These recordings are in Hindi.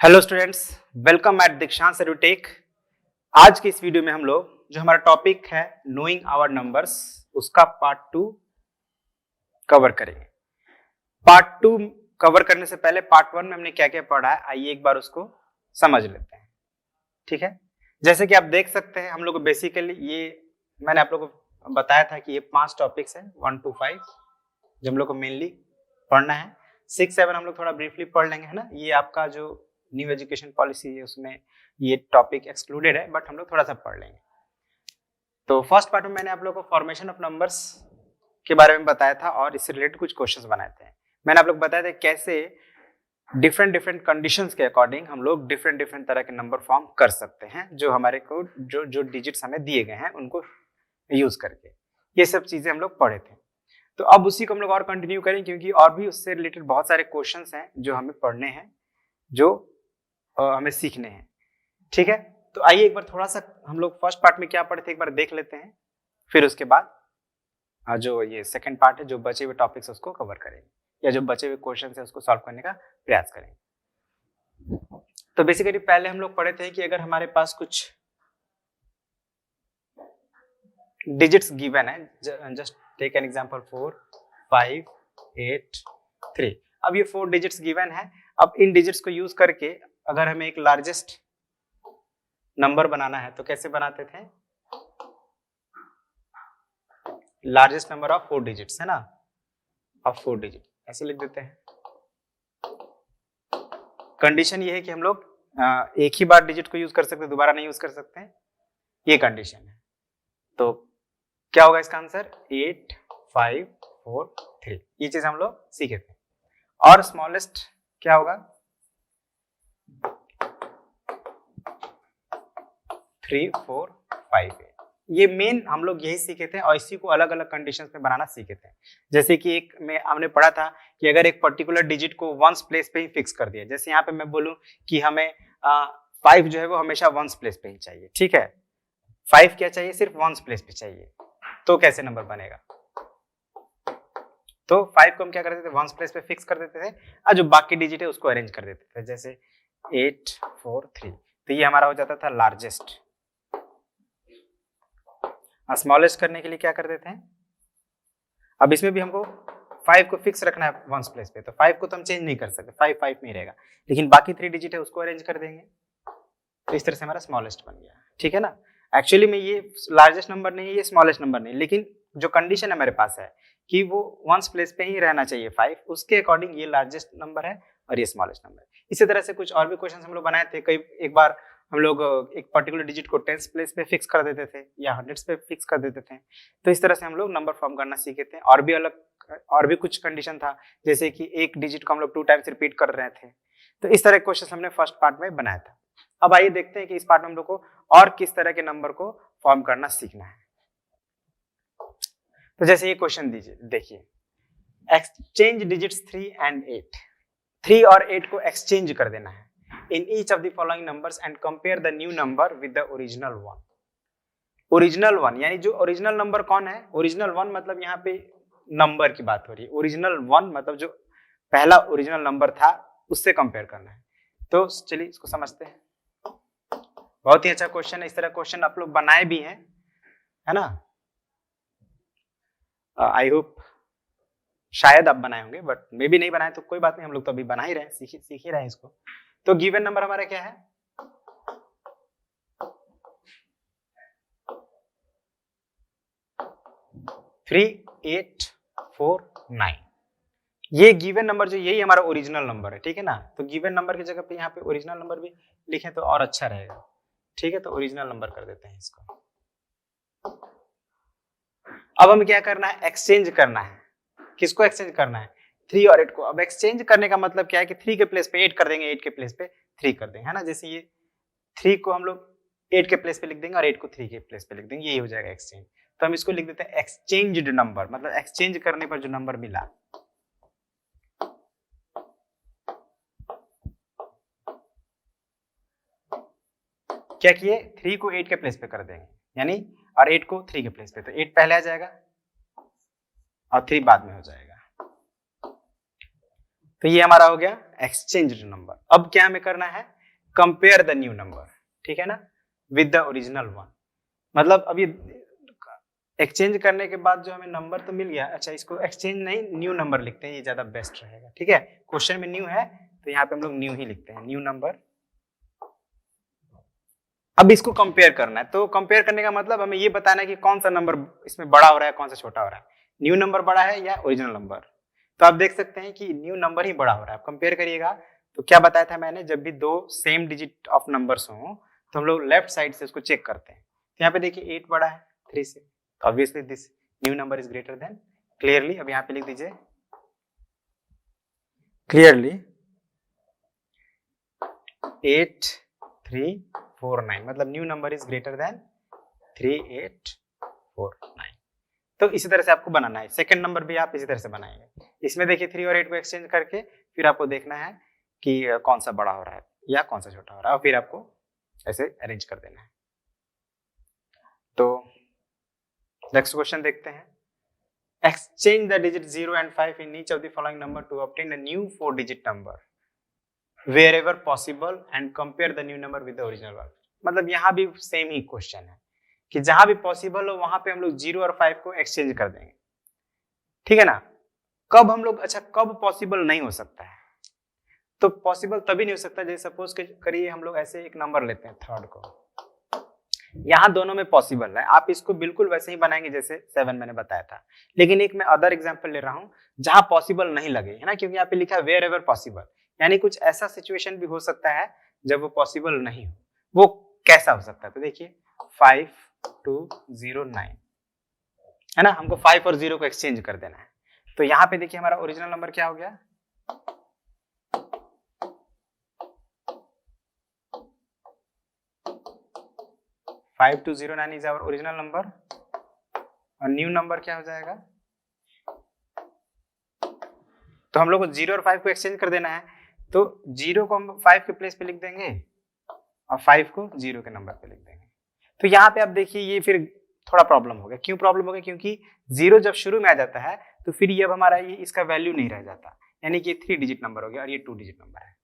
हेलो स्टूडेंट्स, वेलकम एट दीक्षांत एडुटेक। आज की इस वीडियो में हम लोग जो हमारा टॉपिक है नोइंग आवर नंबर्स उसका पार्ट 2 कवर करेंगे। पार्ट 2 कवर करने से पहले पार्ट 1 में हमने क्या क्या पढ़ा है आइए एक बार उसको समझ लेते हैं। ठीक है, जैसे कि आप देख सकते हैं हम लोग बेसिकली ये मैंने आप लोगों को बताया था कि ये 5 टॉपिक्स हैं 1 to 5 जो हम लोग को मेनली पढ़ना है। 6, 7 हम लोग थोड़ा ब्रीफली पढ़ लेंगे, है ना। ये आपका जो न्यू एजुकेशन पॉलिसी है उसमें ये टॉपिक एक्सक्लूडेड है, बट हम लोग थोड़ा सा पढ़ लेंगे। तो फर्स्ट पार्ट में मैंने आप लोग को फॉर्मेशन ऑफ नंबर्स के बारे में बताया था और इससे रिलेटेड कुछ क्वेश्चंस बनाए थे। मैंने आप लोग बताया था कैसे डिफरेंट डिफरेंट कंडीशंस के अकॉर्डिंग हम लोग डिफरेंट डिफरेंट तरह के नंबर फॉर्म कर सकते हैं, जो हमारे को जो जो डिजिट्स हमें दिए गए हैं उनको यूज करके। ये सब चीजें हम लोग पढ़े थे। तो अब उसी को हम लोग और कंटिन्यू करें, क्योंकि और भी उससे रिलेटेड बहुत सारे क्वेश्चंस हैं जो हमें पढ़ने हैं, जो हमें सीखने हैं। ठीक है, तो आइए एक बार थोड़ा सा हम लोग फर्स्ट पार्ट में क्या पढ़े थे एक बार देख लेते हैं, फिर उसके बाद जो ये सेकंड पार्ट है जो बचे हुए टॉपिक्स उसको कवर करेंगे या जो बचे हुए क्वेश्चन है उसको सॉल्व करने का प्रयास करेंगे। तो बेसिकली पहले हम लोग पढ़े थे कि अगर हमारे पास कुछ डिजिट्स गिवन है, जस्ट टेक एन एग्जांपल 4, 5, 8, 3। अब ये 4 डिजिट्स गिवन है। अब इन डिजिट्स को यूज करके अगर हमें एक लार्जेस्ट नंबर बनाना है तो कैसे बनाते थे? लार्जेस्ट नंबर ऑफ 4 डिजिट्स, है ना, ऑफ 4 डिजिट ऐसे लिख देते हैं। कंडीशन ये है कि हम लोग एक ही बार डिजिट को यूज कर सकते हैं, दोबारा नहीं यूज कर सकते हैं, ये कंडीशन है। तो क्या होगा इसका आंसर? 8, 5, 4, 3। ये चीज हम लोग सीखे थे। और स्मॉलेस्ट क्या होगा? 3, 4, 5। ये मेन हम लोग यही सीखे थे और इसी को अलग अलग कंडीशंस में बनाना सीखे थे। जैसे कि एक में हमने पढ़ा था कि अगर एक पर्टिकुलर डिजिट को वंस प्लेस पे ही फिक्स कर दिया, जैसे यहाँ पे मैं बोलूं कि हमें 5 जो है वो हमेशा वंस प्लेस पे ही चाहिए। ठीक है, 5 क्या चाहिए? सिर्फ वंस प्लेस पे चाहिए। तो कैसे नंबर बनेगा? तो 5 को हम क्या करते थे? वंस प्लेस पे फिक्स कर देते थे और जो बाकी डिजिट है उसको अरेंज कर देते थे, जैसे 8, 4, 3। तो ये हमारा हो जाता था लार्जेस्ट। स्मॉलेस्ट करने के लिए क्या कर देते हैं? अब इसमें भी हमको 5 को फिक्स रखना है वंस प्लेस पे, तो 5 को तो हम चेंज नहीं कर सकते, 5 5 में ही रहेगा, लेकिन बाकी 3 डिजिट है उसको अरेंज कर देंगे। तो इस तरह से हमारा स्मॉलेस्ट बन गया। ठीक है ना। एक्चुअली में ये लार्जेस्ट नंबर नहीं है, ये स्मॉलेस्ट नंबर नहीं, लेकिन जो कंडीशन हमारे पास है कि वो वंस प्लेस पे ही रहना चाहिए 5, उसके अकॉर्डिंग ये लार्जेस्ट नंबर है और ये स्मॉलेस्ट नंबर है। इसी तरह से कुछ और भी क्वेश्चन हम लोग बनाए थे। कई एक बार हम लोग एक पर्टिकुलर डिजिट को टेंस प्लेस पे फिक्स कर देते थे या हंड्रेड्स पे फिक्स कर देते थे। तो इस तरह से हम लोग नंबर फॉर्म करना सीखे थे। और भी और भी कुछ कंडीशन था, जैसे कि एक डिजिट को हम लोग 2 टाइम्स रिपीट कर रहे थे। तो इस तरह के क्वेश्चन हमने फर्स्ट पार्ट में बनाया था। अब आइए देखते हैं कि इस पार्ट में हम लोग को और किस तरह के नंबर को फॉर्म करना सीखना है। तो जैसे ये क्वेश्चन दीजिए, देखिए, एक्सचेंज डिजिट्स 3 and 8। 3 और 8 को एक्सचेंज कर देना है in each of the following numbers and compare the new number with the original one. Original one यानी जो ओरिजिनल नंबर कौन है? ओरिजिनल वन मतलब यहाँ पे नंबर की बात हो रही है। ओरिजिनल वन मतलब जो पहला ओरिजिनल नंबर था उससे कंपेयर करना है। तो चलिए इसको समझते हैं। बहुत ही अच्छा क्वेश्चन है। इस तरह क्वेश्चन आप लोग बनाए भी हैं, है ना। आई होप शायद आप बनाए होंगे, बट मे भी नहीं बनाए तो कोई बात नहीं, हम लोग तो अभी बना ही रहे हैं, सीख ही रहे हैं इसको। तो गिवन नंबर हमारा क्या है? 3, 8, 4, 9। ये गिवन नंबर जो यही हमारा ओरिजिनल नंबर है। ठीक है ना। तो गिवन नंबर की जगह पे यहाँ पे ओरिजिनल नंबर भी लिखें तो और अच्छा रहेगा। ठीक है, तो ओरिजिनल नंबर कर देते हैं इसको। अब हमें क्या करना है? एक्सचेंज करना है। किसको एक्सचेंज करना है? 3 और 8 को। अब एक्सचेंज करने का मतलब क्या है कि 3 के प्लेस पे 8 कर देंगे, 8 के प्लेस पे 3 कर देंगे, है ना। जैसे ये 3 को हम लोग 8 के प्लेस पे लिख देंगे और 8 को 3 के प्लेस पे लिख देंगे, यही हो जाएगा एक्सचेंज। तो हम इसको लिख देते हैं एक्सचेंज्ड नंबर, मतलब एक्सचेंज करने पर जो नंबर मिला। क्या किए? 3 को 8 के प्लेस पे कर देंगे, यानी और 8 को 3 के प्लेस पे, तो 8 पहले आ जाएगा और 3 बाद में हो जाएगा। तो ये हमारा हो गया एक्सचेंज नंबर। अब क्या हमें करना है, कंपेयर द न्यू नंबर, ठीक है ना, विद द ओरिजिनल वन। मतलब अभी एक्सचेंज करने के बाद जो हमें नंबर तो मिल गया, अच्छा इसको एक्सचेंज नहीं न्यू नंबर लिखते हैं, ये ज्यादा बेस्ट रहेगा, ठीक है। क्वेश्चन में न्यू है तो यहाँ पे हम लोग न्यू ही लिखते हैं, न्यू नंबर। अब इसको कंपेयर करना है, तो कंपेयर करने का मतलब हमें ये बताना है कि कौन सा नंबर इसमें बड़ा हो रहा है, कौन सा छोटा हो रहा है, न्यू नंबर बड़ा है या ओरिजिनल नंबर। तो आप देख सकते हैं कि न्यू नंबर ही बड़ा हो रहा है। कंपेयर करिएगा तो क्या बताया था मैंने, जब भी दो सेम डिजिट ऑफ नंबर्स हो तो हम लोग लेफ्ट साइड से उसको चेक करते हैं। तो यहाँ पे देखिए 8 बड़ा है 3 से, तो obviously this new number is greater than, clearly अब यहाँ पे लिख दीजिए क्लियरली 8349, मतलब new number is greater than 3849। तो इसी तरह से आपको बनाना है। सेकंड नंबर भी आप इसी तरह से बनाएंगे। इसमें देखिए 3 और 8 को एक्सचेंज करके फिर आपको देखना है कि कौन सा बड़ा हो रहा है या कौन सा छोटा हो रहा है, और फिर आपको ऐसे अरेंज कर देना है। तो नेक्स्ट क्वेश्चन देखते हैं, exchange the digit 0 and 5 in each of the following number to obtain a new 4-digit number wherever possible and compare the new number with the original one। मतलब यहाँ भी सेम ही क्वेश्चन है कि जहां भी पॉसिबल हो वहां पे हम लोग 0 और 5 को एक्सचेंज कर देंगे, ठीक है ना। कब हम लोग, अच्छा कब पॉसिबल नहीं हो सकता है, तो पॉसिबल तभी नहीं हो सकता जैसे सपोज करिए हम लोग ऐसे एक नंबर लेते हैं थर्ड को, यहाँ दोनों में पॉसिबल है, आप इसको बिल्कुल वैसे ही बनाएंगे जैसे 7 मैंने बताया था, लेकिन एक मैं अदर एग्जांपल ले रहा हूं जहां पॉसिबल नहीं लगे, है ना, क्योंकि यहाँ पे लिखा है वेयर एवर पॉसिबल, यानी कुछ ऐसा सिचुएशन भी हो सकता है जब वो पॉसिबल नहीं हो। वो कैसा हो सकता है, तो देखिए 5209 है ना, हमको 5 और 0 को एक्सचेंज कर देना है। तो यहाँ पे देखिए हमारा ओरिजिनल नंबर क्या हो गया, 5209 इज आवर ओरिजिनल नंबर, और न्यू नंबर क्या हो जाएगा, तो हम लोग को 0 और 5 को एक्सचेंज कर देना है, तो 0 को हम 5 के प्लेस पे लिख देंगे और 5 को 0 के नंबर पे लिख देंगे। तो यहाँ पे आप देखिए ये फिर थोड़ा प्रॉब्लम हो गया। क्यों प्रॉब्लम हो गया, क्योंकि 0 जब शुरू में आ जाता है तो फिर ये अब हमारा ये इसका वैल्यू नहीं रह जाता, यानी कि 3 डिजिट नंबर हो गया और ये 2 डिजिट नंबर है,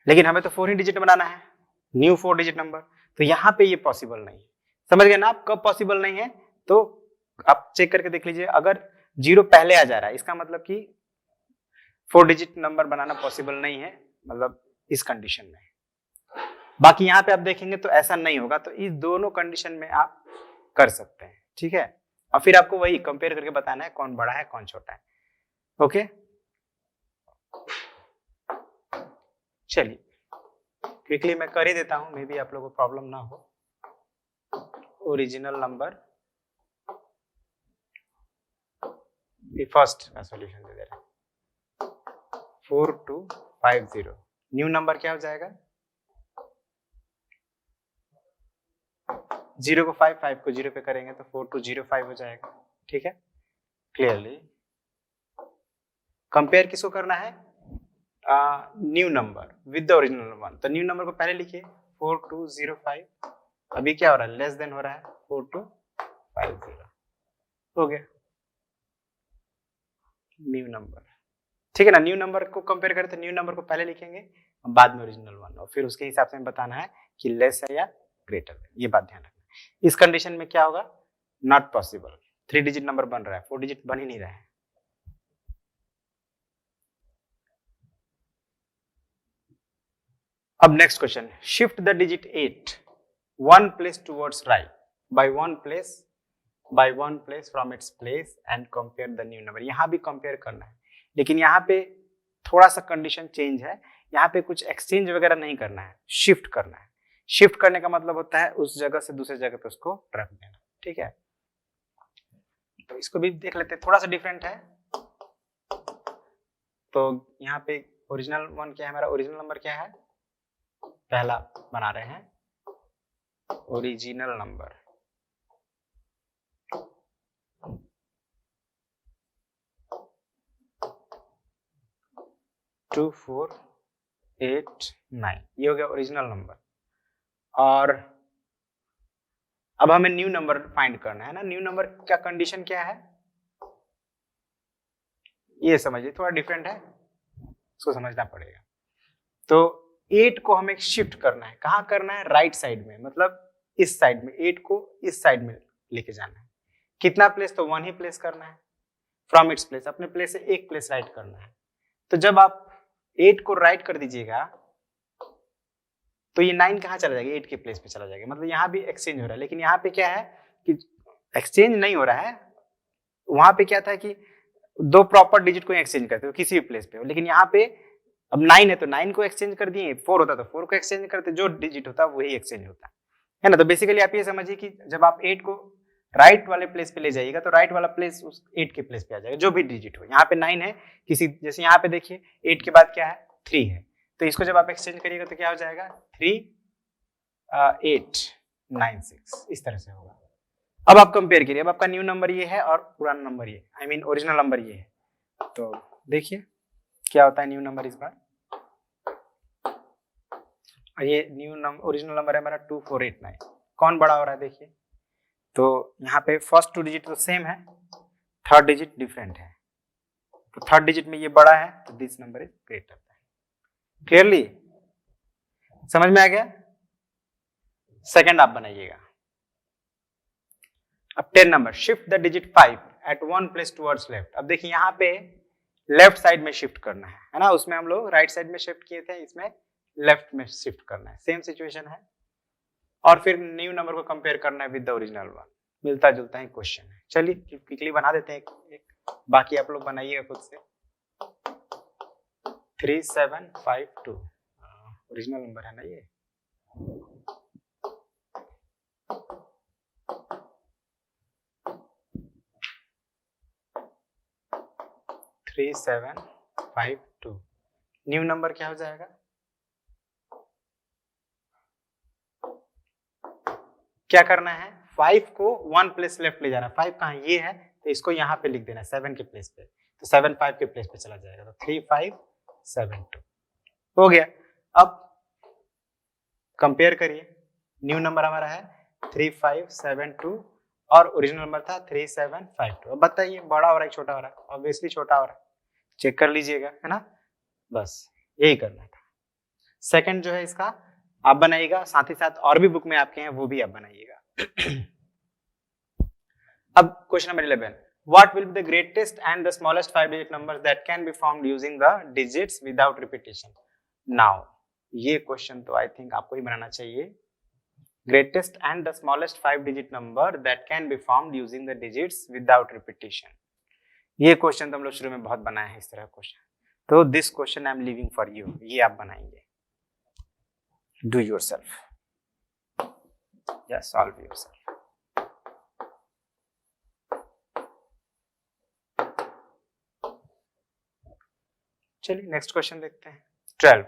लेकिन हमें तो 4 ही डिजिट बनाना है, न्यू 4 डिजिट नंबर। तो यहाँ पे ये पॉसिबल नहीं है, समझ गए ना आप, कब पॉसिबल नहीं है, तो आप चेक करके देख लीजिए, अगर 0 पहले आ जा रहा है इसका मतलब कि 4 डिजिट नंबर बनाना पॉसिबल नहीं है, मतलब इस कंडीशन में। बाकी यहाँ पे आप देखेंगे तो ऐसा नहीं होगा, तो इस दोनों कंडीशन में आप कर सकते हैं, ठीक है। और फिर आपको वही कंपेयर करके बताना है कौन बड़ा है कौन छोटा है, ओके। चलिए क्विकली मैं कर ही देता हूं, मे बी आप लोगों को प्रॉब्लम ना हो। ओरिजिनल नंबर फर्स्ट का सॉल्यूशन दे दे रहा हूं, 4250। न्यू नंबर क्या हो जाएगा, 0 को 5, 5 को 0 पे करेंगे तो 4205 हो जाएगा, ठीक है। क्लियरली कंपेयर किसको करना है, new number with the original one. तो न्यू नंबर को पहले लिखिए 4205, अभी क्या हो रहा है, लेस देन हो रहा है 4250, हो गया न्यू नंबर, ठीक है ना। न्यू नंबर को कंपेयर करें तो न्यू नंबर को पहले लिखेंगे बाद में ओरिजिनल वन, और फिर उसके हिसाब से बताना है कि लेस है या ग्रेटर है, ये बात ध्यान रखना। इस कंडीशन में क्या होगा, नॉट पॉसिबल, 3 डिजिट नंबर बन रहा है, 4 डिजिट बन ही नहीं रहा है। अब next question, shift the digit 8 1 place towards right by 1 place from its place and compare the new number। यहां भी कंपेयर करना है, लेकिन यहाँ पे थोड़ा सा कंडीशन चेंज है, यहाँ पे कुछ एक्सचेंज वगैरह नहीं करना है, शिफ्ट करना है। शिफ्ट करने का मतलब होता है उस जगह से दूसरे जगह पे उसको रख देना, ठीक है। तो इसको भी देख लेते हैं, थोड़ा सा डिफरेंट है। तो यहाँ पे ओरिजिनल वन क्या है, हमारा ओरिजिनल नंबर क्या है, पहला बना रहे हैं ओरिजिनल नंबर, टू 489, ये हो गया ओरिजिनल नंबर। और अब हमें न्यू नंबर फाइंड करना है ना। न्यू नंबर का कंडीशन क्या है, ये समझिए, थोड़ा डिफरेंट है। उसको समझना पड़ेगा। तो 8 को हमें शिफ्ट करना है, कहाँ करना है, राइट साइड में, मतलब इस साइड में, 8 को इस साइड में लेके जाना है। कितना प्लेस, तो 1 ही प्लेस करना है फ्रॉम इट्स प्लेस, अपने प्लेस से एक प्लेस राइट करना है। तो जब आप 8 को राइट कर दीजिएगा तो ये 9 कहाँ चला जाएगा, 8 के प्लेस पे चला जाएगा, मतलब यहाँ भी एक्सचेंज हो रहा है। लेकिन यहाँ पे क्या है कि एक्सचेंज नहीं हो रहा है, वहां पे क्या था कि दो प्रॉपर डिजिट को एक्सचेंज करते हो किसी भी प्लेस पे, लेकिन यहाँ पे अब 9 है तो 9 को एक्सचेंज कर दिए, 4 होता तो 4 को एक्सचेंज करते, जो डिजिट होता वही एक्सचेंज होता है ना। तो बेसिकली आप ये समझिए कि जब आप 8 को राइट वाले प्लेस पे ले जाइएगा तो राइट वाला प्लेस उस 8 के प्लेस पे आ जाएगा, जो भी डिजिट हो। यहाँ पे 9 है, किसी जैसे यहाँ पे देखिए 8 के बाद क्या है, 3 है, तो इसको जब आप एक्सचेंज करिएगा तो क्या हो जाएगा, 3 8 9 6, इस तरह से होगा। अब आप कंपेयर करिए, अब आपका न्यू नंबर ये है और पुराना नंबर ये, आई मीन ओरिजिनल नंबर ये है, तो देखिए क्या होता है न्यू नंबर इस बार। ये न्यू नंबर, ओरिजिनल नंबर है हमारा 2489, कौन बड़ा हो रहा है देखिए, तो यहाँ पे फर्स्ट 2 डिजिट तो सेम है, थर्ड डिजिट डिफरेंट है, तो थर्ड डिजिट में ये बड़ा है तो this number is greater. Clearly समझ में आ गया। सेकंड आप बनाइएगा। अब 10 number, shift the digit 5 at 1 place towards left. अब देखिए यहाँ पे लेफ्ट साइड में शिफ्ट करना है ना, उसमें हम लोग राइट साइड में शिफ्ट किए थे, इसमें लेफ्ट में शिफ्ट करना है, सेम सिचुएशन है। और फिर न्यू नंबर को कंपेयर करना है विद द ओरिजिनल वन, मिलता जुलता ही क्वेश्चन है। चलिए क्विकली बना देते हैं एक, बाकी आप लोग बनाइएगा खुद से। 3752 ओरिजिनल नंबर है ना ये, थ्री 3752। न्यू नंबर क्या हो जाएगा, क्या करना है, 5 को 1 प्लेस लेफ्ट ले जाना है। 5 कहाँ ये है तो इसको यहाँ पे लिख देना है 7 के प्लेस पे, तो 7 5 के प्लेस पे चला जाएगा, तो 3572 हो गया। अब कंपेयर करिए, न्यू नंबर हमारा है 3572 और ओरिजिनल नंबर था 3752। अब बताइए बड़ा हो रहा है छोटा हो रहा है, ऑब्वियसली छोटा हो रहा है, चेक कर लीजिएगा, है ना, बस यही करना था। सेकंड जो है इसका आप बनाइएगा, साथ ही साथ और भी बुक में आपके हैं वो भी आप बनाइएगा। अब question number 11, what will be the greatest and the smallest 5 digit numbers that can be formed using the digits without repetition. Now ये क्वेश्चन तो आई थिंक आपको ही बनाना चाहिए। Greatest and the smallest 5 digit number that can be formed using the digits without repetition. ये क्वेश्चन तो हम लोग शुरू में बहुत बनाए हैं इस तरह क्वेश्चन, तो this question I am leaving for you, ये आप बनाएंगे, do yourself, yeah, solve yourself। चलिए नेक्स्ट क्वेश्चन देखते हैं। 12,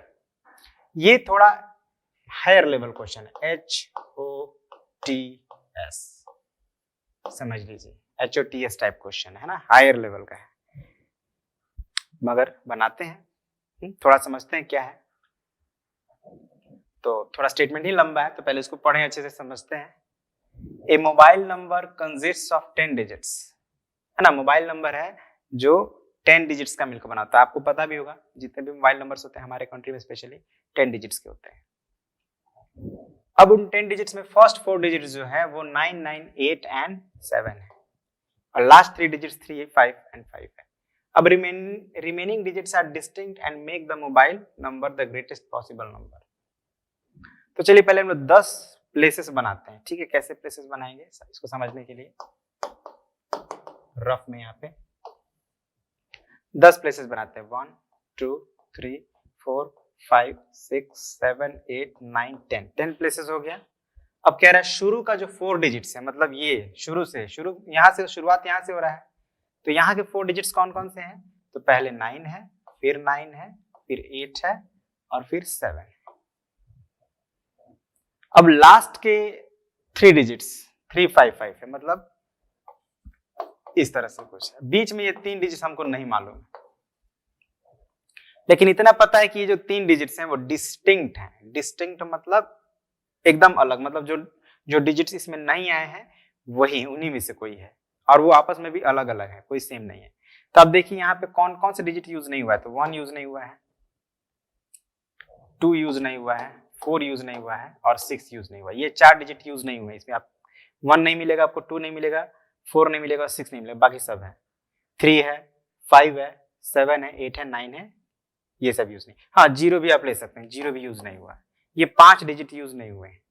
ये थोड़ा हायर लेवल क्वेश्चन है, HOTS, समझ लीजिए, HOTS टाइप क्वेश्चन है ना, हायर लेवल का है, मगर बनाते हैं, थोड़ा समझते हैं क्या है। तो थोड़ा स्टेटमेंट ही लंबा है तो पहले इसको पढ़ें, अच्छे से समझते हैं। A mobile number consists of 10 digits, है ना, मोबाइल नंबर है जो 10 डिजिट्स का मिलकर बनाता है। आपको पता भी होगा जितने भी मोबाइल नंबर्स होते हैं हमारे कंट्री में स्पेशली 10 डिजिट्स के होते हैं। अब उन 10 डिजिट्स में फर्स्ट 4 डिजिट्स जो है वो 9 9 8 एंड 7 है, और लास्ट 3 डिजिट्स 3 5 एंड 5 है। अब remaining digits are distinct and make the mobile number the greatest possible number. तो चलिए पहले हम लोग 10 प्लेसेस बनाते हैं, ठीक है, कैसे प्लेसेस बनाएंगे इसको समझने के लिए रफ में यहाँ पे 10 प्लेसेस बनाते हैं, 1 2 3 4 5 6 7 8 9 10 प्लेसेस हो गया। अब कह रहा है शुरू का जो 4 डिजिट्स है, मतलब ये शुरू यहाँ से शुरुआत यहाँ से हो रहा है, तो यहाँ के 4 डिजिट्स कौन कौन से हैं, तो पहले 9 है, फिर 9 है, फिर 8 है और फिर 7 है। अब लास्ट के 3 डिजिट्स 3 5 5 है, मतलब इस तरह से कुछ है। बीच में ये 3 डिजिट्स हमको नहीं मालूम, लेकिन इतना पता है कि ये जो 3 डिजिट्स हैं वो डिस्टिंक्ट हैं। डिस्टिंक्ट मतलब एकदम अलग, मतलब जो डिजिट्स इसमें नहीं आए हैं वही उन्हीं में से कोई है, और वो आपस में भी अलग अलग है, कोई सेम नहीं है। तो अब देखिए यहाँ पे कौन कौन से डिजिट यूज नहीं हुआ है, तो 1 यूज नहीं हुआ है, 2 यूज नहीं हुआ है, 4 यूज नहीं हुआ है और 6 यूज नहीं हुआ है। ये 4 डिजिट यूज नहीं हुए, इसमें आप 1 नहीं मिलेगा, आपको 2 नहीं मिलेगा, 4 नहीं मिलेगा, 6 नहीं मिलेगा, बाकी सब है। 3 है, 5 है, 7 है, 8 है, 9 है, ये सब यूज नहीं। हाँ, 0 भी आप ले सकते हैं, 0 भी यूज नहीं हुआ है। ये 5 डिजिट यूज नहीं हुए हैं।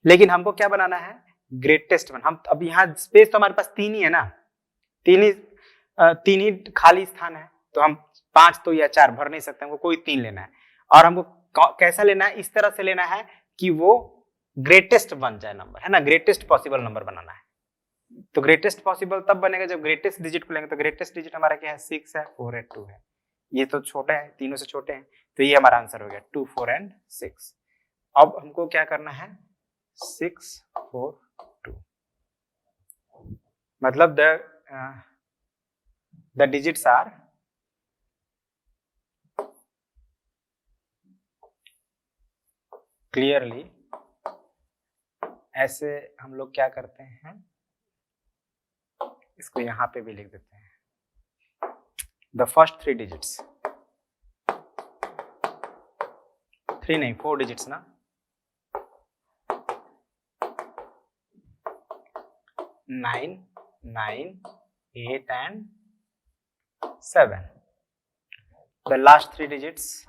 लेकिन हमको क्या बनाना है, ग्रेटेस्ट वन। हम अब यहाँ स्पेस तो हमारे पास 3 ही है ना, 3 ही खाली स्थान है, तो हम 5 तो या 4 भर नहीं सकते, हमको कोई 3 लेना है। और हमको कैसा लेना है, इस तरह से लेना है कि वो ग्रेटेस्ट बन जाए नंबर, है ना, ग्रेटेस्ट पॉसिबल नंबर बनाना है। तो ग्रेटेस्ट पॉसिबल तब बनेगा जब ग्रेटेस्ट डिजिट को लेंगे। तो ग्रेटेस्ट डिजिट हमारा क्या है, 6 है, 4 है, 2 है। ये तो छोटे हैं, तीनों से छोटे हैं, तो ये हमारा आंसर हो गया 2, 4 एंड 6। अब हमको क्या करना है, 6, 4, 2, मतलब द डिजिट्स आर क्लियरली, ऐसे हम लोग क्या करते हैं, इसको यहां पे भी लिख देते हैं, द फर्स्ट 3 डिजिट्स, 3 नहीं 4 डिजिट्स ना, 9, 9, 8 and 7. The last 3 digits,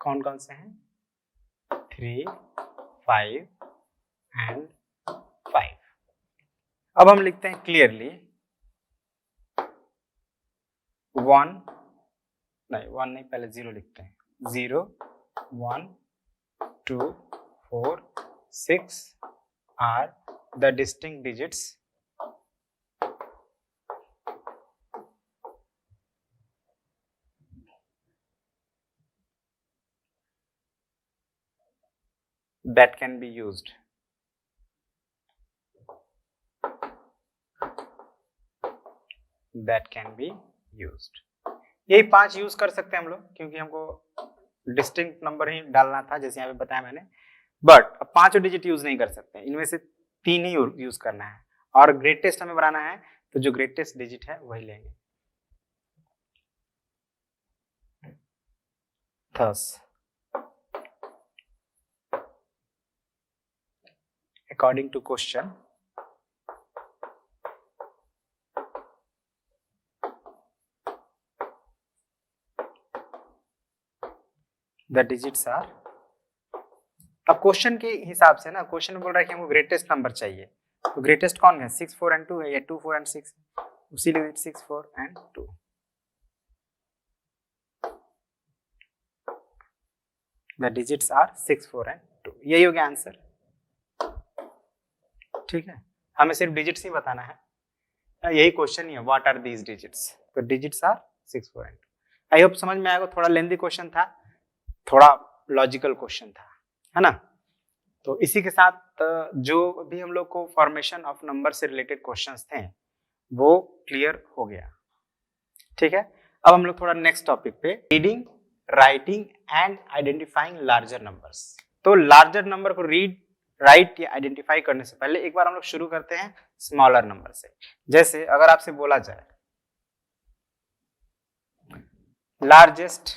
कौन कौन से हैं, 3, 5 and 5। अब हम लिखते हैं क्लियरली 1 नहीं, पहले 0 लिखते हैं, 0, 1, 2, 4, 6 are the distinct digits that can be used. That can be used. यही 5 यूज कर सकते हैं हम लोग, क्योंकि हमको डिस्टिंक्ट नंबर ही डालना था, जैसे यहाँ पे बताया मैंने। बट अब 5 डिजिट यूज नहीं कर सकते, इनमें से 3 ही यूज करना है, और ग्रेटेस्ट हमें बनाना है, तो जो ग्रेटेस्ट डिजिट है वही लेंगे। Thus, according to question, the digits are, अब क्वेश्चन के हिसाब से ना, क्वेश्चन में बोल रहा है कि हमको ग्रेटेस्ट नंबर चाहिए, तो ग्रेटेस्ट कौन है, 6, 4 and 2 है, या 2, 4 and 6, उसीलिए 6, 4 and 2। The digits are 6, 4 and 2, यही हो गया आंसर। ठीक है, हमें सिर्फ डिजिट्स ही बताना है, यही क्वेश्चन ही है, व्हाट आर दीज डिजिट्स, तो digits are 6, 4 and 2। I hope समझ में आएगा, थोड़ा लेंथी क्वेश्चन था, थोड़ा लॉजिकल क्वेश्चन था, है ना। तो इसी के साथ जो भी हम लोग को फॉर्मेशन ऑफ नंबर से रिलेटेड क्वेश्चंस थे वो क्लियर हो गया। ठीक है, अब हम लोग थोड़ा नेक्स्ट टॉपिक पे, reading, writing and identifying larger numbers. तो लार्जर नंबर को रीड, राइट या आइडेंटिफाई करने से पहले एक बार हम लोग शुरू करते हैं स्मॉलर नंबर से। जैसे अगर आपसे बोला जाए लार्जेस्ट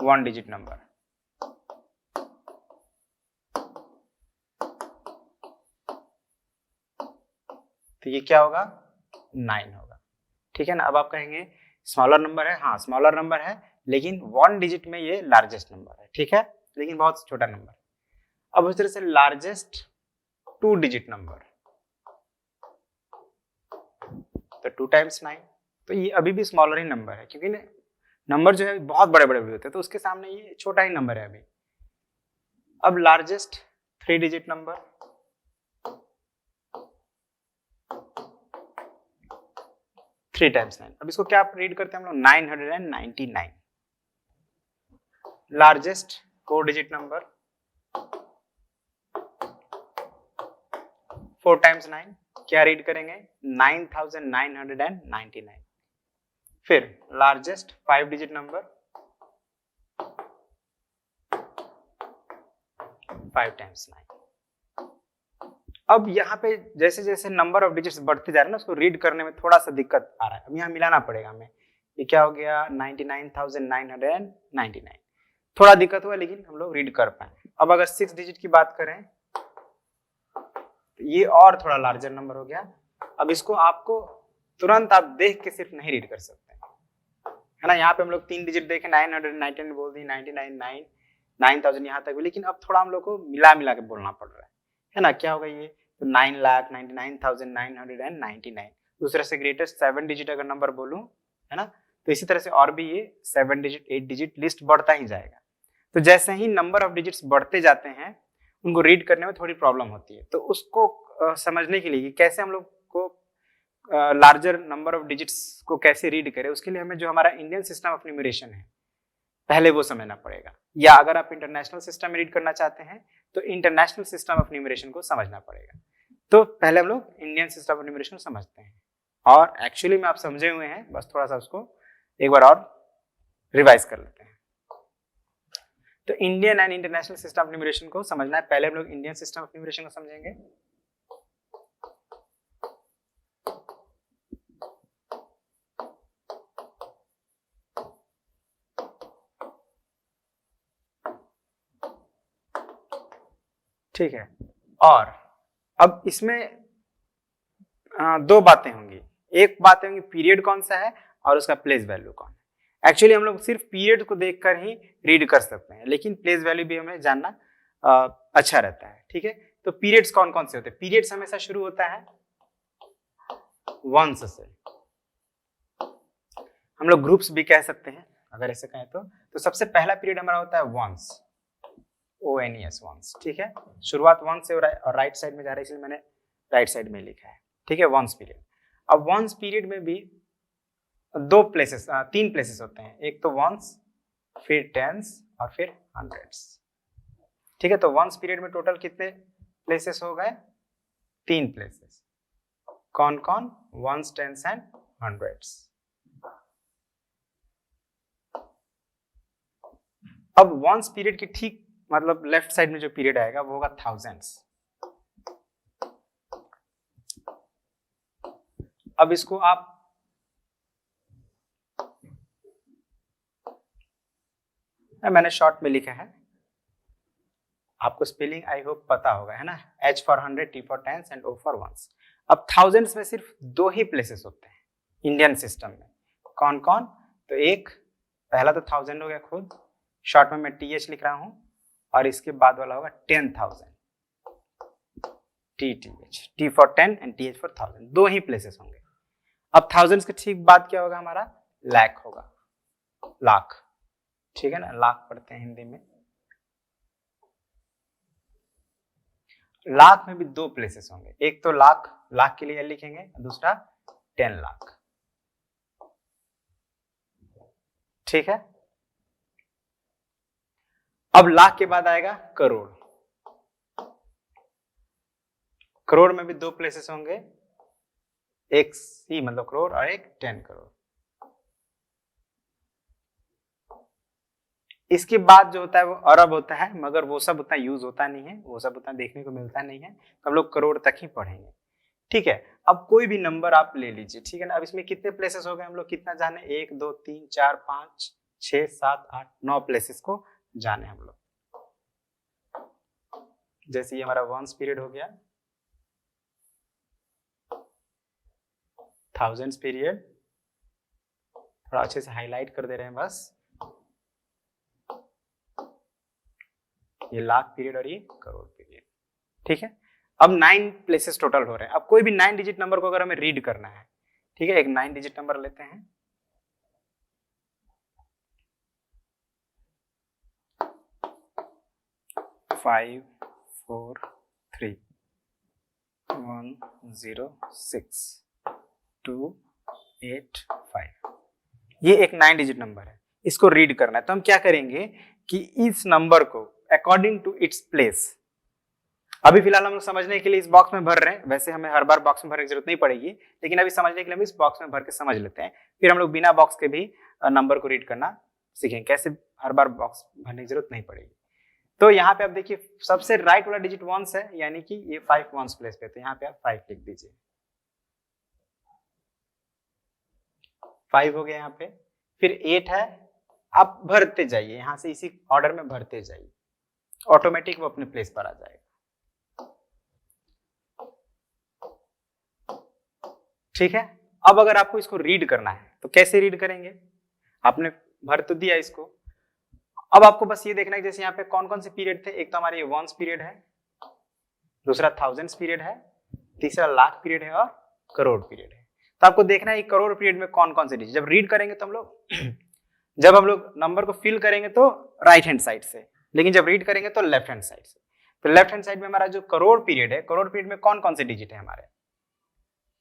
1 डिजिट नंबर, तो ये क्या होगा, 9 होगा। ठीक है ना। अब आप कहेंगे स्मॉलर नंबर है, हाँ स्मॉलर नंबर है, लेकिन 1 डिजिट में ये लार्जेस्ट नंबर है, ठीक है, लेकिन बहुत छोटा नंबर। अब उस तरह से लार्जेस्ट 2 डिजिट नंबर, तो 2 times 9, तो ये अभी भी स्मॉलर ही नंबर है, क्योंकि नंबर जो है बहुत बड़े बड़े भी होते हैं, तो उसके सामने ये छोटा ही नंबर है अभी। अब largest 3 digit number, three times 9, अब इसको क्या रीड करते हैं हम लोग, 999। लार्जेस्ट 4 डिजिट नंबर, 4 times 9, क्या रीड करेंगे, 9999। फिर लार्जेस्ट 5 डिजिट नंबर, 5 times 9। अब यहाँ पे जैसे जैसे नंबर ऑफ डिजिट्स बढ़ते जा रहे हैं ना, उसको रीड करने में थोड़ा सा दिक्कत आ रहा है। अब यहाँ मिलाना पड़ेगा हमें। ये क्या हो गया 99,999, थोड़ा दिक्कत हुआ लेकिन हम लोग रीड कर पाए। अब अगर 6 डिजिट की बात करें तो ये और थोड़ा लार्जर नंबर हो गया। अब इसको आपको तुरंत आप देख के सिर्फ नहीं रीड कर सकते है ना। यहाँ पे हम लोग 3 डिजिट देखे 999 बोल दी, 99 9000 यहाँ तक भी, लेकिन अब थोड़ा हम लोग को मिला मिला के बोलना पड़ रहा है ना। क्या होगा ये तो 9,99,999। दूसरे से ग्रेटेस्ट 7 डिजिट अगर नंबर बोलूं है ना, तो इसी तरह से और भी ये 7 डिजिट 8 डिजिट लिस्ट बढ़ता ही जाएगा। तो जैसे ही नंबर ऑफ डिजिट्स बढ़ते जाते हैं उनको रीड करने में थोड़ी प्रॉब्लम होती है। तो उसको समझने के लिए कैसे हम लोग को लार्जर नंबर ऑफ डिजिट्स को कैसे रीड करें, उसके लिए हमें जो हमारा इंडियन सिस्टम ऑफ न्यूमरेशन है पहले वो समझना पड़ेगा। या अगर आप इंटरनेशनल सिस्टम में रीड करना चाहते हैं तो इंटरनेशनल सिस्टम ऑफ न्यूमरेशन को समझना पड़ेगा। तो पहले हम लोग इंडियन सिस्टम ऑफ न्यूमरेशन समझते हैं, और एक्चुअली में आप समझे हुए हैं, बस थोड़ा सा उसको एक बार और रिवाइज कर लेते हैं। तो Indian and international system of numeration को समझना है। पहले हम लोग इंडियन सिस्टम ऑफ न्यूमरेशन को समझेंगे। ठीक है, और अब इसमें दो बातें होंगी। एक बात होंगी पीरियड कौन सा है और उसका प्लेस वैल्यू कौन है। एक्चुअली हम लोग सिर्फ पीरियड को देखकर ही रीड कर सकते हैं, लेकिन प्लेस वैल्यू भी हमें जानना अच्छा रहता है। ठीक है, तो पीरियड्स कौन कौन से होते हैं। पीरियड्स हमेशा शुरू होता है वंस से, हम लोग ग्रुप्स भी कह सकते हैं अगर ऐसे कहें तो सबसे पहला पीरियड हमारा होता है वंस, ONES वंस। ठीक है, शुरुआत वंस से और राइट साइड में जा रहा है इसलिए मैंने राइट साइड में लिखा है। ठीक है, वंस पीरियड। अब वंस पीरियड में भी तीन प्लेसेस होते हैं, एक तो वंस, फिर टेंस और फिर हंड्रेड्स। ठीक है, तो वंस पीरियड में टोटल कितने प्लेसेस हो गए, 3 प्लेसेस। कौन कौन, वंस, टेंस एंड हंड्रेड्स। अब वंस पीरियड की ठीक मतलब लेफ्ट साइड में जो पीरियड आएगा वो होगा थाउजेंड्स। अब इसको आप मैंने शॉर्ट में लिखा है, आपको स्पेलिंग आई होप पता होगा है ना। H for 100, T for tens and O for ones. अब थाउजेंड्स में सिर्फ 2 ही प्लेसेस होते हैं इंडियन सिस्टम में। कौन कौन, तो एक पहला तो 1000 हो गया खुद, शॉर्ट में मैं TH लिख रहा हूं, और इसके बाद वाला होगा 10,000, TTH, T for 10 and TH for 1000। 2 he places होंगे। अब थाउजेंड्स के ठीक बाद क्या होगा हमारा, लाख होगा, लाख। ठीक है ना, लाख पढ़ते हैं हिंदी में। लाख में भी 2 प्लेसेस होंगे, एक तो लाख के लिए लिखेंगे, दूसरा 10 लाख। ठीक है, अब लाख के बाद आएगा करोड़। करोड़ में भी 2 प्लेसेस होंगे, एक C मतलब करोड़ और एक 10 करोड़। इसके बाद जो होता है वो अरब होता है, मगर वो सब उतना यूज होता नहीं है, वो सब उतना देखने को मिलता नहीं है, तो हम लोग करोड़ तक ही पढ़ेंगे। ठीक है, अब कोई भी नंबर आप ले लीजिए। ठीक है ना, अब इसमें कितने प्लेसेस हो गए, हम लोग कितना जाने, 1 2 3 4 5 6 7 8 9 प्लेसेस को जाने हम लोग। जैसे ये हमारा वंस पीरियड हो गया, थाउजेंड्स पीरियड, थोड़ा अच्छे से हाईलाइट कर दे रहे हैं बस, ये लाख पीरियड और ये करोड़ पीरियड। ठीक है, अब 9 प्लेसेस टोटल हो रहे हैं। अब कोई भी 9 डिजिट नंबर को अगर हमें रीड करना है, ठीक है, एक 9 डिजिट नंबर लेते हैं, फाइव 4 3 1 0 6 2 8 5। ये एक 9 डिजिट नंबर है, इसको रीड करना है। तो हम क्या करेंगे कि इस नंबर को अकॉर्डिंग टू इट्स प्लेस, अभी फिलहाल हम लोग समझने के लिए इस बॉक्स में भर रहे हैं, वैसे हमें हर बार बॉक्स में भरने की जरूरत नहीं पड़ेगी, लेकिन अभी समझने के लिए हम इस बॉक्स में भर के समझ लेते हैं, फिर हम लोग बिना बॉक्स के भी नंबर को रीड करना सीखेंगे, कैसे हर बार बॉक्स भरने की जरूरत नहीं पड़ेगी। तो यहाँ पे आप देखिए सबसे राइट वाला डिजिट वंस है, यानी कि ये 5 वंस प्लेस पे, तो यहाँ पे आप 5 लिख दीजिए। 5 हो गया यहाँ पे, फिर 8 है, आप भरते जाइए यहां से, इसी ऑर्डर में भरते जाइए, ऑटोमेटिक वो अपने प्लेस पर आ जाएगा। ठीक है, अब अगर आपको इसको रीड करना है तो कैसे रीड करेंगे? आपने भर तो दिया इसको, अब आपको बस ये देखना है जैसे यहाँ पे कौन कौन से पीरियड थे। एक तो हमारे ये वंस पीरियड है, दूसरा थाउजेंड्स पीरियड है, तीसरा लाख पीरियड है और करोड़ पीरियड है। तो आपको देखना है करोड़ पीरियड में कौन कौन से डिजिट। जब रीड करेंगे तो हम लोग जब हम लोग नंबर को फिल करेंगे तो राइट हैंड साइड से, लेकिन जब रीड करेंगे तो लेफ्ट हैंड साइड से। तो लेफ्ट हैंड साइड में हमारा जो करोड़ पीरियड है, करोड़ पीरियड में कौन कौन से डिजिट है हमारे?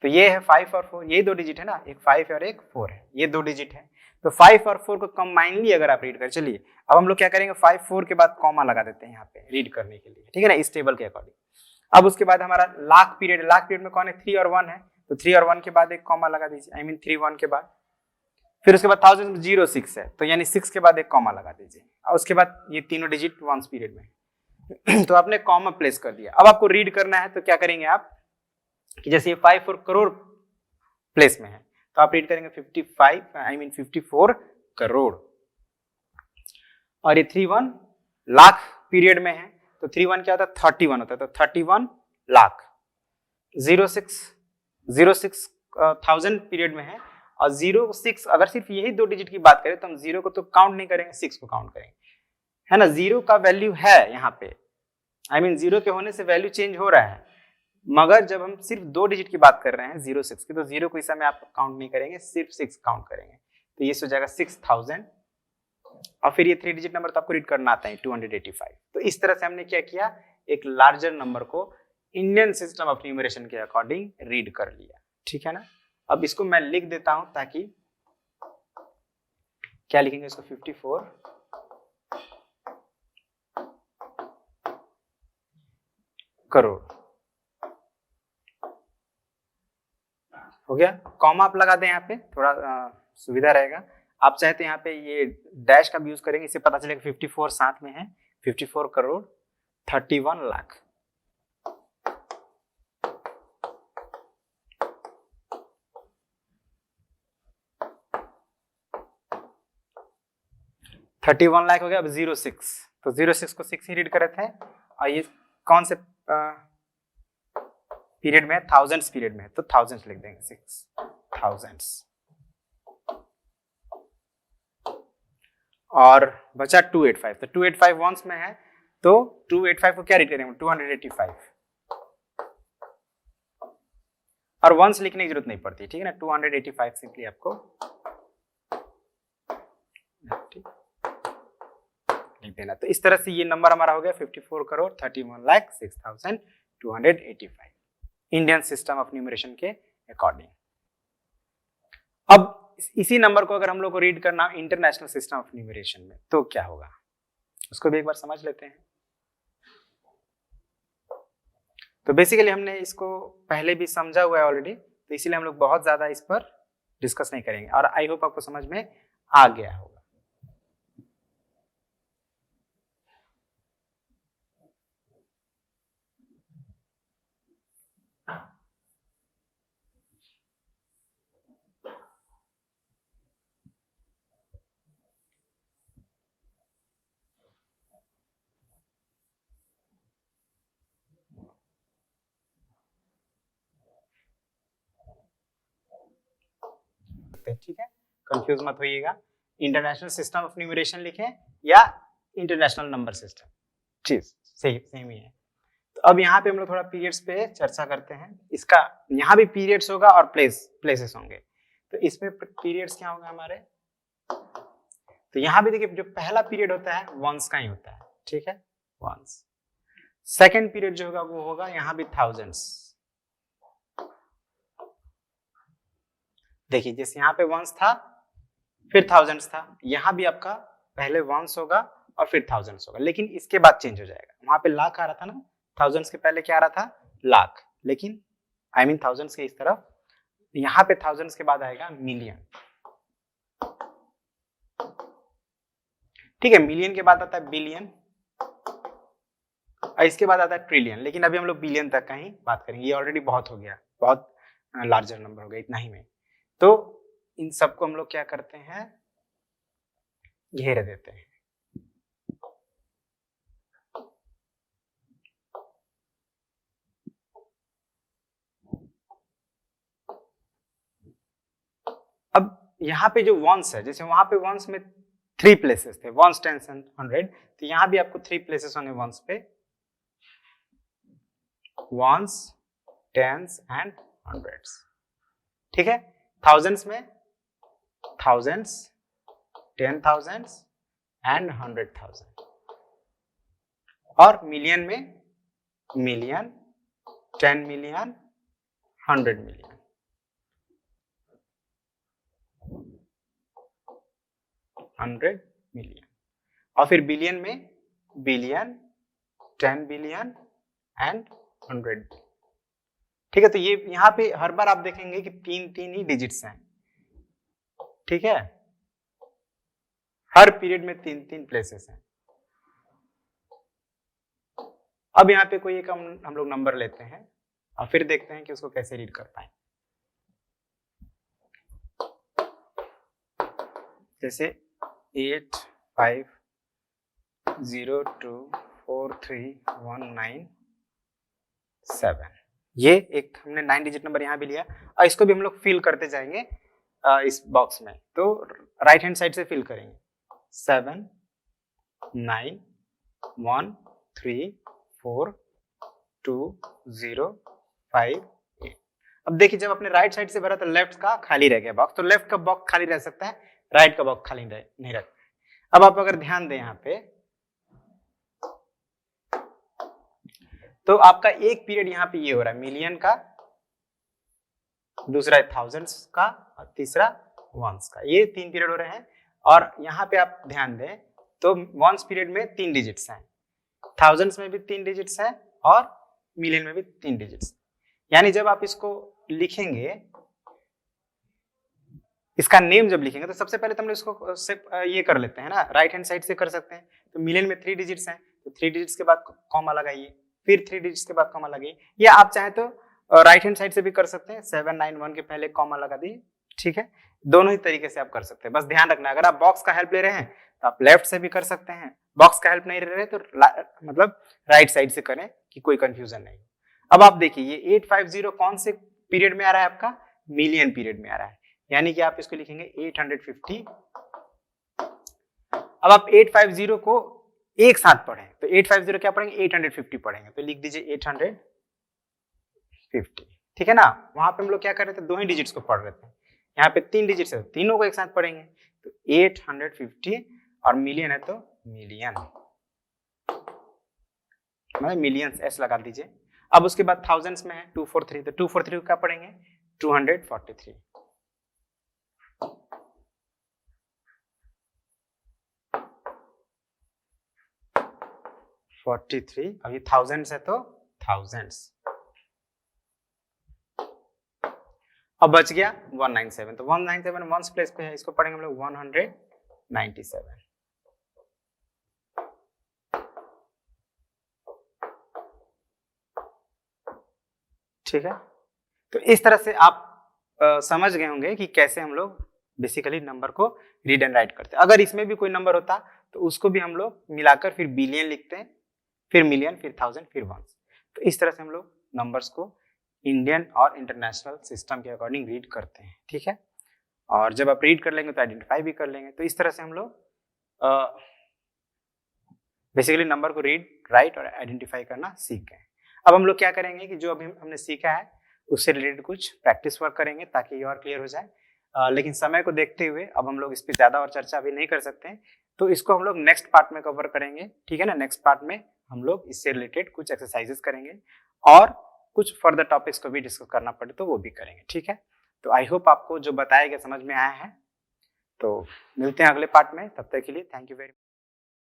तो ये है 5 और 4, ये 2 डिजिट है ना, एक 5 और एक 4 है, ये 2 डिजिट है। तो 5 और 4 को कंबाइनली अगर आप रीड करें, चलिए अब हम लोग क्या करेंगे, 5 4 के बाद कॉमा लगा देते हैं यहाँ पे रीड करने के लिए, ठीक है ना, इस टेबल के अकॉर्डिंग। अब उसके बाद हमारा लाख पीरियड, लाख पीरियड में कौन है, 3 और 1 है, तो 3 और 1 के बाद एक कॉमा लगा दीजिए, आई मीन 3 1 के बाद। फिर उसके बाद 1006 है, तो यानी 6 के बाद एक कॉमा लगा दीजिए, और उसके बाद ये तीनों डिजिट वंस पीरियड में तो आपने कॉमा प्लेस कर दिया। अब आपको रीड करना है तो क्या करेंगे आप, कि जैसे ये 5 और करोड़ प्लेस में है तो आप रीड करेंगे 55 आई मीन 54 करोड़, और ये 31 लाख पीरियड में है, तो 31 क्या होता है, 31 होता है, तो 31 लाख। 06,000 पीरियड में है, और 06 अगर सिर्फ यही 2 डिजिट की बात करें तो हम 0 को तो काउंट नहीं करेंगे, 6 को काउंट करेंगे, है ना। 0 का वैल्यू है यहाँ पे, आई मीन 0 के होने से वैल्यू चेंज हो रहा है, मगर जब हम सिर्फ 2 डिजिट की बात कर रहे हैं 06 की, तो 0 को इस समय आप काउंट नहीं करेंगे, सिर्फ 6 काउंट करेंगे, तो ये हो जाएगा 6000। और फिर ये 3 डिजिट नंबर तो आपको रीड करना आता है 285। तो इस तरह से हमने क्या किया, एक लार्जर नंबर को इंडियन सिस्टम ऑफ न्यूमरेशन के अकॉर्डिंग रीड कर लिया, ठीक है ना। अब इसको मैं लिख देता हूं, ताकि क्या लिखेंगे इसको, 54 करोड़ हो गया। कॉमा आप लगा दें यहाँ पे, थोड़ा सुविधा रहेगा। आप चाहे तो यहाँ पे ये डैश का भी यूज करेंगे, इससे पता चलेगा 54 साथ में है, 54 करोड़ 31 लाख। $31 लाख हो गया। अब 06, तो 06 को 6 ही रीड करे थे, और ये कौन से पीरियड में है, थाउजेंड्स पीरियड में है, तो थाउजेंड्स लिख देंगे, 6000। और बचा 285, तो 285 वंस में है, तो 285 को क्या रीड करेंगे, 285, और वंस लिखने की जरूरत नहीं पड़ती, ठीक है ना, 285 सिंपली आपको लिख देना। तो इस तरह से ये नंबर हमारा हो गया 54 crore 31 lakh 6285 Indian system of numeration के अकॉर्डिंग। अब इसी नंबर को अगर हम लोग को रीड करना इंटरनेशनल सिस्टम ऑफ न्यूमरेशन में, तो क्या होगा, उसको भी एक बार समझ लेते हैं। तो बेसिकली हमने इसको पहले भी समझा हुआ है ऑलरेडी, तो इसीलिए हम लोग बहुत ज्यादा इस पर डिस्कस नहीं करेंगे, और आई होप आपको समझ में आ गया होगा। ठीक है, कंफ्यूज मत होइएगा, इंटरनेशनल सिस्टम ऑफ न्यूमरेशन लिखें या इंटरनेशनल नंबर सिस्टम, चीज सेम ही है। तो अब यहाँ पे हम लोग थोड़ा पीरियड्स पे चर्चा करते हैं। इसका यहाँ भी पीरियड्स होगा और प्लेसेस होंगे। तो इसमें पीरियड्स क्या होगा हमारे, तो यहाँ भी देखिए जो पहला पीरियड होता है वंस का ही होता है, ठीक है, वंस। सेकेंड पीरियड जो होगा वो होगा यहाँ भी थाउजेंड्स। देखिए जैसे यहाँ पे वंस था फिर थाउजेंड्स था, यहाँ भी आपका पहले वंस होगा और फिर थाउजेंड्स होगा, लेकिन इसके बाद चेंज हो जाएगा। वहां पे लाख आ रहा था ना, थाउजेंड्स के पहले क्या आ रहा था, लाख, लेकिन आई मीन थाउजेंड्स के इस तरफ, यहाँ पे थाउजेंड्स के बाद आएगा मिलियन, ठीक है, मिलियन के बाद आता है बिलियन, और इसके बाद आता है ट्रिलियन, लेकिन अभी हम लोग बिलियन तक का ही बात करेंगे, ये ऑलरेडी बहुत हो गया, बहुत लार्जर नंबर हो गया इतना ही में। तो इन सबको हम लोग क्या करते हैं, घेर देते हैं। अब यहाँ पे जो वंस है, जैसे वहां पे वंस में 3 प्लेसेस थे, वंस, टेंस एंड 100, तो यहाँ भी आपको 3 प्लेसेस होंगे वंस पे, वंस, टेंस एंड हंड्रेड्स। ठीक है, थाउजेंड्स में थाउजेंड्स, 10,000 एंड 100,000, और मिलियन में मिलियन, 10 मिलियन, 100 मिलियन। और फिर बिलियन में बिलियन, 10 बिलियन एंड 100। ठीक है, तो ये यहाँ पे हर बार आप देखेंगे कि 3 ही डिजिट्स हैं। ठीक है, हर पीरियड में 3 प्लेसेस हैं। अब यहाँ पे कोई एक हम लोग नंबर लेते हैं और फिर देखते हैं कि उसको कैसे रीड कर पाए। जैसे 85024319 ये एक हमने 9 डिजिट नंबर यहाँ भी लिया, और इसको भी हम लोग फिल करते जाएंगे इस बॉक्स में। तो राइट हैंड साइड से फिल करेंगे 7 9 1 3 4 2 0 5 8। अब देखिए, जब अपने राइट साइड से भरा तो लेफ्ट का खाली रह गया बॉक्स, तो लेफ्ट का बॉक्स खाली रह सकता है, राइट का बॉक्स खाली नहीं रखता है। अब आप अगर ध्यान दें यहाँ पे, तो आपका एक पीरियड यहाँ पे ये हो रहा है मिलियन का, दूसरा है थाउजेंड्स का, और तीसरा वंस का। ये 3 पीरियड हो रहे हैं। और यहाँ पे आप ध्यान दें तो वंस पीरियड में 3 डिजिट्स हैं, थाउजेंड्स में भी 3 डिजिट्स हैं, और मिलियन में भी 3 डिजिट्स। यानी जब आप इसको लिखेंगे, इसका नेम जब लिखेंगे, तो सबसे पहले तो हम इसको ये कर लेते हैं ना, राइट हैंड साइड से कर सकते हैं। तो मिलियन में 3 डिजिट्स हैं, तो 3 डिजिट्स के बाद कॉमा लगाइए, फिर 3 डिजिट्स के बाद कॉमा लगाइए, या आप चाहें तो राइट हैंड साइड से भी कर सकते हैं, 791 के पहले कॉमा लगा दीजिए। ठीक है, दोनों ही तरीके से आप कर सकते हैं। बस ध्यान रखना, अगर आप बॉक्स का हेल्प ले रहे हैं तो आप लेफ्ट से भी कर सकते हैं, बॉक्स का हेल्प नहीं ले रहे तो मतलब राइट साइड से करें कि कोई कंफ्यूजन नहीं। अब आप देखिए, ये 850 कौन से पीरियड में आ रहा है, आपका मिलियन पीरियड में आ रहा है, यानी कि आप इसको लिखेंगे 850। अब आप 850 को एक साथ पढ़ें, तो 850 क्या पढ़ेंगे, 850 पढ़ेंगे, तो लिख दीजिए 850। ठीक है ना, वहां पे हम लोग क्या कर रहे थे, 2 ही डिजिट्स को पढ़ रहे थे, यहाँ पे 3 डिजिट्स है, तीनों को एक साथ पढ़ेंगे, तो 850, और मिलियन है तो मिलियन, मतलब मिलियंस, एस लगा दीजिए। अब उसके बाद थाउजेंड्स में है 243, तो 243 को क्या पढ़ेंगे, 243। अभी थाउजेंड्स है तो थाउजेंड्स। अब बच गया 197, तो 197 वंस प्लेस पे है, इसको पढ़ेंगे हम लोग 197। ठीक है, तो इस तरह से आप समझ गए होंगे कि कैसे हम लोग बेसिकली नंबर को रीड एंड राइट करते हैं। अगर इसमें भी कोई नंबर होता तो उसको भी हम लोग मिलाकर फिर बिलियन लिखते हैं, फिर मिलियन, फिर थाउजेंड, फिर वंस। तो इस तरह से हम लोग नंबर्स को इंडियन और इंटरनेशनल सिस्टम के अकॉर्डिंग रीड करते हैं। ठीक है, और जब आप रीड कर लेंगे तो आइडेंटिफाई भी कर लेंगे। तो इस तरह से हम लोग बेसिकली नंबर को रीड, राइट और आइडेंटिफाई करना सीख गए। अब हम लोग क्या करेंगे कि जो अभी हमने सीखा है उससे रिलेटेड कुछ प्रैक्टिस वर्क करेंगे ताकि ये और क्लियर हो जाए। लेकिन समय को देखते हुए अब हम लोग इस पर ज्यादा और चर्चा अभी नहीं कर सकते हैं, तो इसको हम लोग नेक्स्ट पार्ट में कवर करेंगे। ठीक है ना, नेक्स्ट पार्ट में हम लोग इससे रिलेटेड कुछ एक्सरसाइजेस करेंगे और कुछ फर्दर टॉपिक्स को भी डिस्कस करना पड़े तो वो भी करेंगे। ठीक है, तो आई होप आपको जो बताया गया समझ में आया है। तो मिलते हैं अगले पार्ट में, तब तक के लिए थैंक यू वेरी मच।